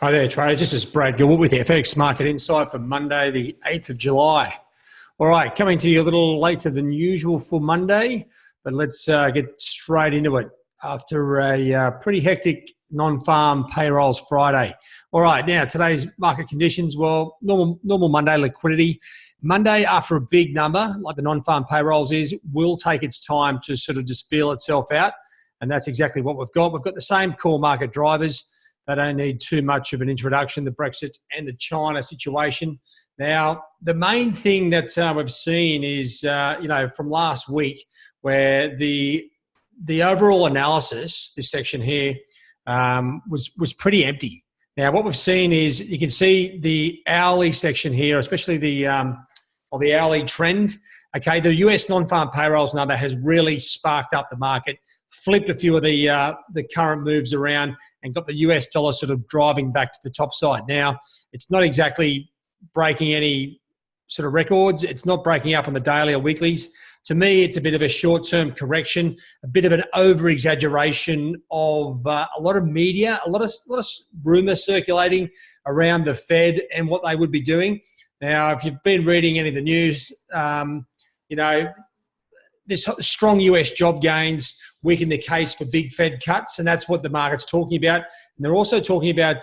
Hi there, traders. This is Brad Gilbert with FX Market Insight for Monday, the 8th of July. All right, coming to you a little later than usual for Monday, but let's get straight into it after a pretty hectic non-farm payrolls Friday. All right, now today's market conditions, well, normal Monday liquidity. Monday, after a big number, like the non-farm payrolls is, will take its time to sort of just feel itself out, and that's exactly what we've got. We've got the same core market drivers. They don't need too much of an introduction, the Brexit and the China situation. Now, the main thing that we've seen is, from last week, where the overall analysis, this section here, was pretty empty. Now, what we've seen is you can see the hourly section here, especially the hourly trend. Okay, the US non-farm payrolls number has really sparked up the market, flipped a few of the current moves around, and got the US dollar sort of driving back to the top side. Now, it's not exactly breaking any sort of records. It's not breaking up on the daily or weeklies. To me, it's a bit of a short-term correction, a bit of an over-exaggeration of a lot of media, a lot of rumours circulating around the Fed and what they would be doing. Now, if you've been reading any of the news, this strong US job gains weaken the case for big Fed cuts, and that's what the market's talking about. And they're also talking about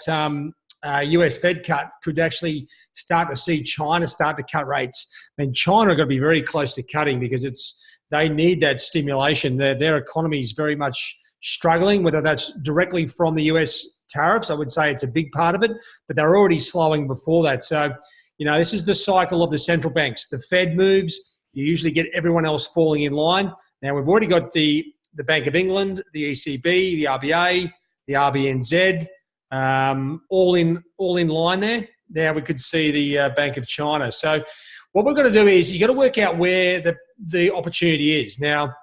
US Fed cut could actually start to see China start to cut rates. I mean, China are going to be very close to cutting because they need that stimulation. Their economy is very much struggling, whether that's directly from the US tariffs. I would say it's a big part of it, but they're already slowing before that. So, this is the cycle of the central banks. The Fed moves, you usually get everyone else falling in line. Now, we've already got the Bank of England, the ECB, the RBA, the RBNZ, all in line there. Now we could see the Bank of China. So what we're going to do is you've got to work out where the opportunity is. Now,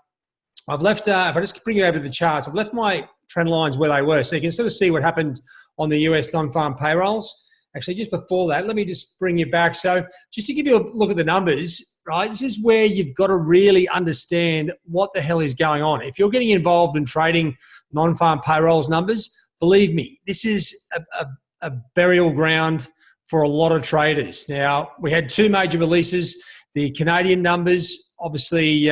I've left, if I just bring you over to the charts, I've left my trend lines where they were. So you can sort of see what happened on the US non-farm payrolls. Actually, just before that, let me just bring you back. So just to give you a look at the numbers, right, this is where you've got to really understand what the hell is going on. If you're getting involved in trading non-farm payrolls numbers, believe me, this is a burial ground for a lot of traders. Now, we had two major releases. The Canadian numbers, obviously,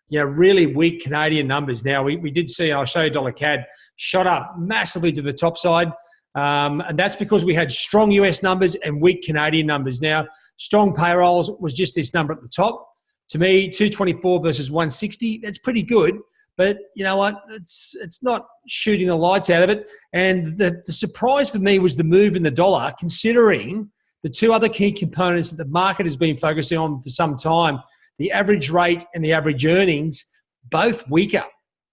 really weak Canadian numbers. Now, we did see, I'll show you dollar CAD, shot up massively to the top side. And that's because we had strong US numbers and weak Canadian numbers. Now, strong payrolls was just this number at the top. To me, 224 versus 160, that's pretty good. But you know what? It's not shooting the lights out of it. And the surprise for me was the move in the dollar, considering the two other key components that the market has been focusing on for some time, the average rate and the average earnings, both weaker.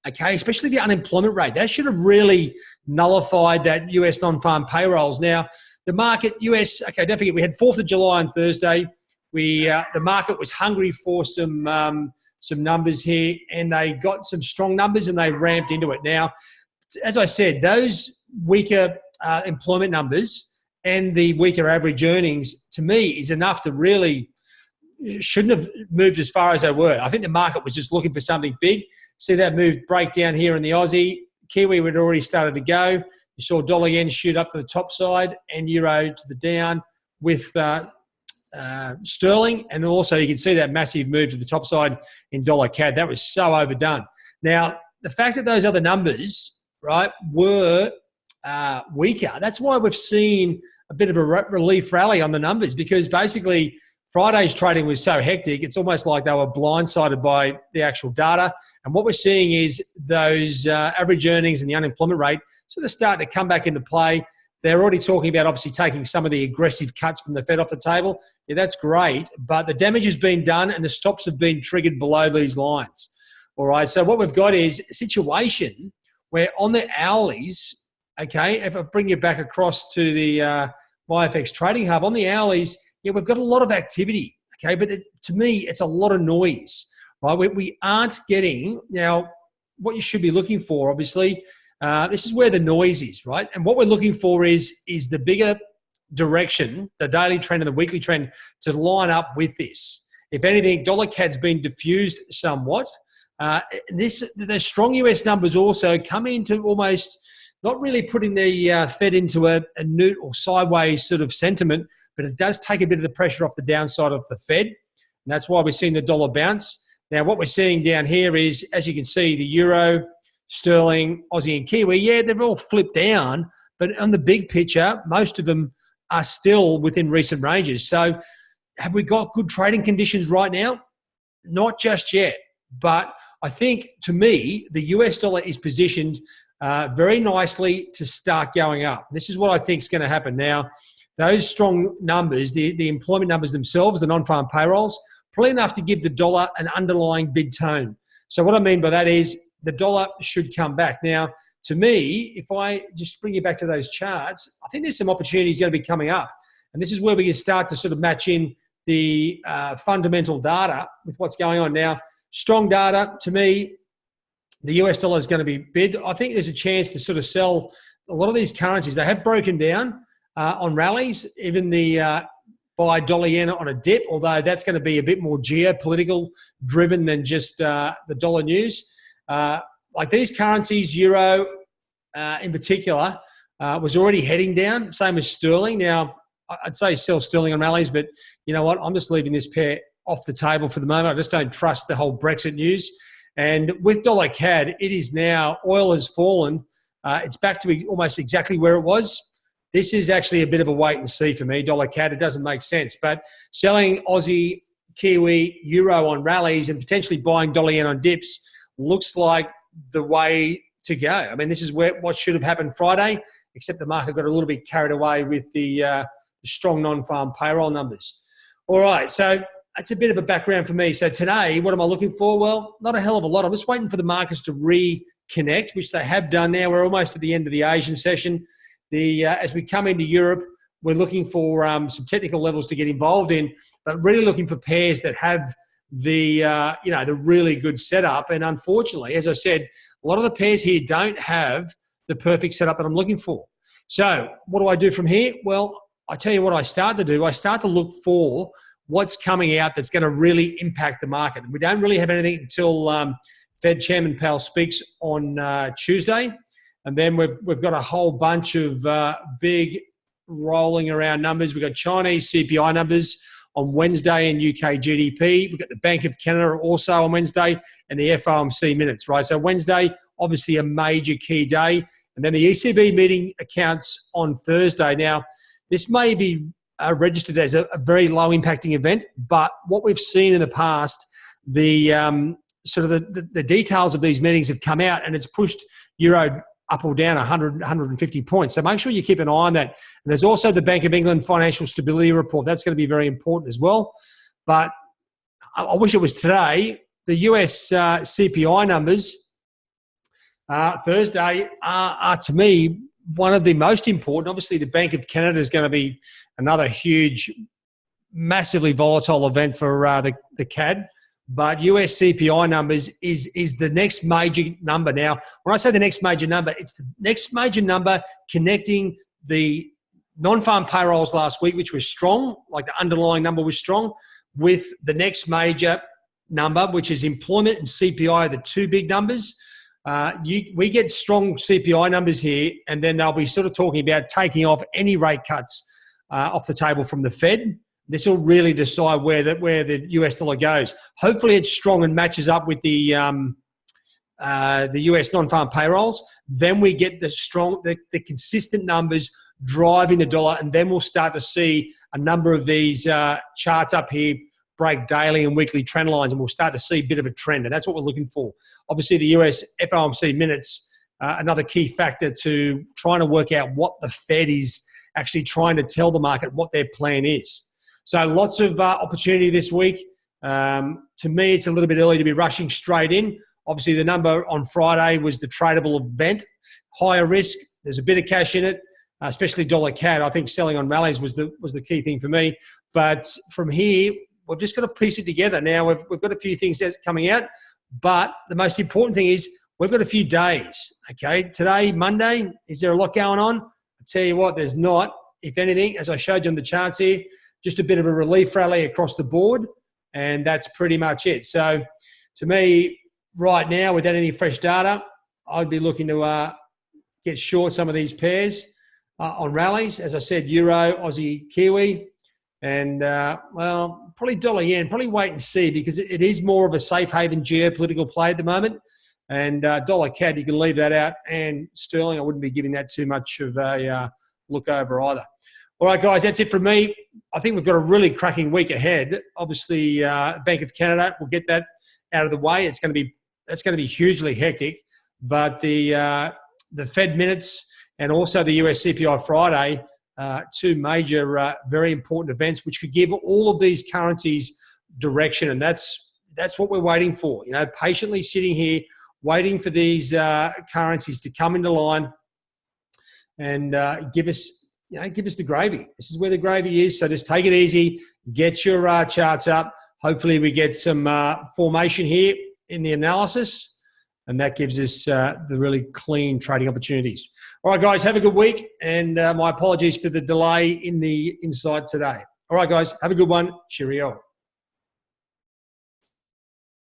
Okay, especially the unemployment rate. That should have really nullified that US non-farm payrolls. Now, the market, US, okay, don't forget, we had 4th of July on Thursday. The market was hungry for some numbers here, and they got some strong numbers and they ramped into it. Now, as I said, those weaker employment numbers and the weaker average earnings, to me, is enough to really shouldn't have moved as far as they were. I think the market was just looking for something big. See that move break down here in the Aussie. Kiwi had already started to go. You saw dollar yen shoot up to the top side and euro to the down with sterling. And also you can see that massive move to the top side in dollar CAD. That was so overdone. Now, the fact that those other numbers, right, were weaker, that's why we've seen a bit of a relief rally on the numbers, because basically Friday's trading was so hectic, it's almost like they were blindsided by the actual data. And what we're seeing is those average earnings and the unemployment rate sort of starting to come back into play. They're already talking about obviously taking some of the aggressive cuts from the Fed off the table. Yeah, that's great, but the damage has been done and the stops have been triggered below these lines. All right, so what we've got is a situation where on the hourlies, okay, if I bring you back across to the YFX Trading Hub, on the hourlies, yeah, we've got a lot of activity, okay? But to me, it's a lot of noise, right? We aren't getting, now, what you should be looking for, obviously, this is where the noise is, right? And what we're looking for is the bigger direction, the daily trend and the weekly trend, to line up with this. If anything, dollar CAD's been diffused somewhat. The strong US numbers also come into almost not really putting the Fed into a neut or sideways sort of sentiment, but it does take a bit of the pressure off the downside of the Fed. And that's why we're seeing the dollar bounce. Now, what we're seeing down here is, as you can see, the euro, sterling, Aussie and Kiwi, yeah, they've all flipped down, but on the big picture, most of them are still within recent ranges. So have we got good trading conditions right now? Not just yet, but I think, to me, the US dollar is positioned very nicely to start going up. This is what I think is going to happen. Now, those strong numbers, the employment numbers themselves, the non-farm payrolls, probably enough to give the dollar an underlying bid tone. So what I mean by that is the dollar should come back. Now, to me, if I just bring you back to those charts, I think there's some opportunities going to be coming up. And this is where we can start to sort of match in the fundamental data with what's going on. Now, strong data, to me, the US dollar is going to be bid. I think there's a chance to sort of sell a lot of these currencies. They have broken down on rallies, even the buy dollar yen on a dip, although that's going to be a bit more geopolitical driven than just the dollar news. Like these currencies, euro in particular, was already heading down, same as sterling. Now, I'd say sell sterling on rallies, but you know what? I'm just leaving this pair off the table for the moment. I just don't trust the whole Brexit news. And with dollar CAD, it is now, oil has fallen. It's back to almost exactly where it was. This is actually a bit of a wait and see for me. Dollar CAD, it doesn't make sense. But selling Aussie, Kiwi, Euro on rallies and potentially buying dollar yen on dips looks like the way to go. I mean, this is what should have happened Friday, except the market got a little bit carried away with the strong non-farm payroll numbers. All right, so that's a bit of a background for me. So today, what am I looking for? Well, not a hell of a lot. I'm just waiting for the markets to reconnect, which they have done now. We're almost at the end of the Asian session. As we come into Europe, we're looking for some technical levels to get involved in, but really looking for pairs that have the really good setup. And unfortunately, as I said, a lot of the pairs here don't have the perfect setup that I'm looking for. So what do I do from here? Well, I tell you what I start to do. I start to look for what's coming out that's going to really impact the market. We don't really have anything until Fed Chairman Powell speaks on Tuesday. And then we've got a whole bunch of big rolling around numbers. We've got Chinese CPI numbers on Wednesday and UK GDP. We've got the Bank of Canada also on Wednesday and the FOMC minutes, right? So Wednesday, obviously a major key day. And then the ECB meeting accounts on Thursday. Now, this may be registered as a very low impacting event, but what we've seen in the past, the details of these meetings have come out and it's pushed Euro up or down 100, 150 points. So make sure you keep an eye on that. And there's also the Bank of England Financial Stability Report. That's going to be very important as well. But I wish it was today. The US CPI numbers Thursday are, to me, one of the most important. Obviously, the Bank of Canada is going to be another huge, massively volatile event for the CAD. But US CPI numbers is the next major number. Now, when I say the next major number, it's the next major number connecting the non-farm payrolls last week, which was strong, like the underlying number was strong, with the next major number, which is employment and CPI, the two big numbers. We get strong CPI numbers here, and then they'll be sort of talking about taking off any rate cuts off the table from the Fed. This will really decide where the US dollar goes. Hopefully, it's strong and matches up with the US non-farm payrolls. Then we get the consistent numbers driving the dollar, and then we'll start to see a number of these charts up here break daily and weekly trend lines, and we'll start to see a bit of a trend, and that's what we're looking for. Obviously, the US FOMC minutes, another key factor to trying to work out what the Fed is actually trying to tell the market what their plan is. So lots of opportunity this week. To me, it's a little bit early to be rushing straight in. Obviously, the number on Friday was the tradable event. Higher risk. There's a bit of cash in it, especially dollar CAD. I think selling on rallies was the key thing for me. But from here, we've just got to piece it together. Now, we've got a few things coming out, but the most important thing is we've got a few days. Okay, today, Monday, is there a lot going on? I tell you what, there's not. If anything, as I showed you on the charts here, just a bit of a relief rally across the board, and that's pretty much it. So to me, right now, without any fresh data, I'd be looking to get short some of these pairs on rallies. As I said, Euro, Aussie, Kiwi, and well, probably dollar yen. Probably wait and see, because it is more of a safe haven geopolitical play at the moment. And dollar CAD, you can leave that out. And sterling, I wouldn't be giving that too much of a look over either. All right, guys, that's it from me. I think we've got a really cracking week ahead. Obviously, Bank of Canada, we'll get that out of the way. That's going to be hugely hectic. But the Fed minutes and also the US CPI Friday, two major, very important events, which could give all of these currencies direction. And that's what we're waiting for. You know, patiently sitting here, waiting for these currencies to come into line and give us the gravy. This is where the gravy is. So just take it easy, get your charts up. Hopefully we get some formation here in the analysis, and that gives us the really clean trading opportunities. All right, guys, have a good week, and my apologies for the delay in the insight today. All right, guys, have a good one. Cheerio.